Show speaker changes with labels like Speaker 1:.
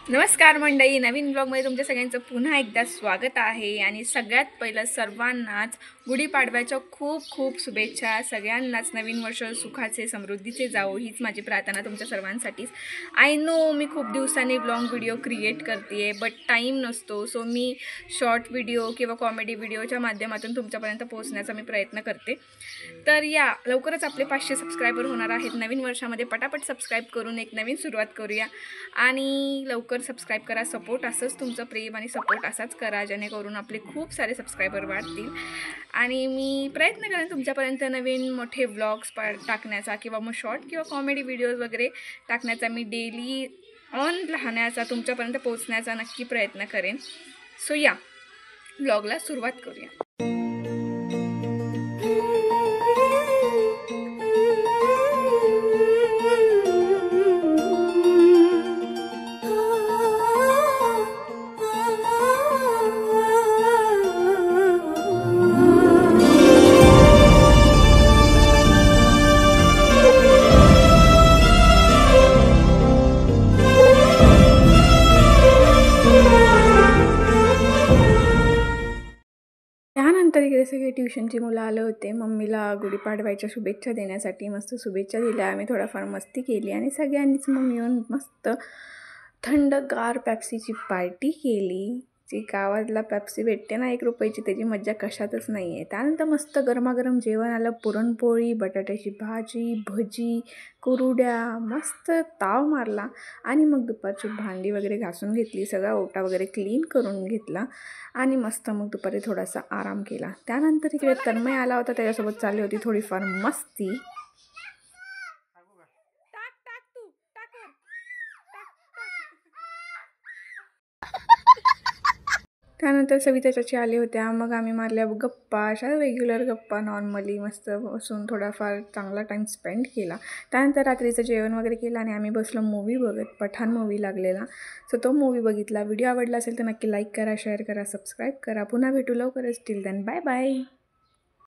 Speaker 1: नमस्कार मंडळी, नवीन ब्लॉगमध्ये तुमच्या सगळ्यांचं पुन्हा एकदा स्वागत आहे। आणि सगळ्यात पहिलं सर्वांनाच गुढीपाडव्याच्या खूप खूप शुभेच्छा। सगळ्यांनाच नवीन वर्ष सुखाचे समृद्धीचे जावो हीच माझी प्रार्थना तुमच्या सर्वांसाठीच। आय नो मी खूप दिवसांनी ब्लॉग व्हिडिओ क्रिएट करते आहे, बट टाईम नसतो, सो मी शॉर्ट व्हिडिओ किंवा कॉमेडी व्हिडिओच्या माध्यमातून तुमच्यापर्यंत पोहोचण्याचा मी प्रयत्न करते। तर या लवकरच आपले 500 सबस्क्रायबर होणार आहेत। नवीन वर्षामध्ये पटापट सबस्क्राईब करून एक नवीन सुरुवात करूया आणि लवकर सबस्क्राईब करा। सपोर्ट असंच तुमचं प्रेम आणि सपोर्ट असाच करा जेणेकरून आपले खूप सारे सबस्क्रायबर वाढतील आणि मी प्रयत्न करेन तुमच्यापर्यंत नवीन मोठे व्लॉग्स टाकण्याचा किंवा मग शॉर्ट किंवा कॉमेडी व्हिडिओज वगैरे टाकण्याचा। मी डेली ऑन राहण्याचा, तुमच्यापर्यंत पोहोचण्याचा नक्की प्रयत्न करेन। सो या व्लॉगला सुरुवात करूया। त्यानंतर इकडे सगळे ट्युशनची मुलं आले होते मम्मीला गुढीपाडव्याच्या शुभेच्छा देण्यासाठी। मस्त शुभेच्छा दिल्या, आम्ही थोडाफार मस्ती केली आणि सगळ्यांनीच मग मिळून मस्त थंडगार पेप्सीची पार्टी केली। जी गावातला पेप्सी भेटते ना 1 रुपयाची, त्याची मज्जा कशातच नाही आहे। त्यानंतर मस्त गरमागरम जेवण आलं, पुरणपोळी, बटाट्याची भाजी, भजी, कुरुड्या, मस्त ताव मारला आणि मग दुपारची भांडी वगैरे घासून घेतली, सगळा ओटा वगैरे क्लीन करून घेतला आणि मस्त मग दुपारी थोडासा आराम केला। त्यानंतर इकडे तन्मय आला होता, त्याच्यासोबत चालली होती थोडीफार मस्ती। त्यानंतर सविता चाची आले होत्या, मग आम्ही मारल्या गप्पा, अशा रेग्युलर गप्पा नॉर्मली मस्त बसून थोडाफार चांगला टाईम स्पेंड केला। त्यानंतर रात्रीचं जेवण वगैरे केलं आणि आम्ही बसलो मूवी बघत। पठाण मूवी लागलेला, सो तो मूवी बघितला। व्हिडिओ आवडला असेल तर नक्की लाईक करा, शेअर करा, सबस्क्राईब करा। पुन्हा भेटू लवकरच, टिल देन बाय बाय।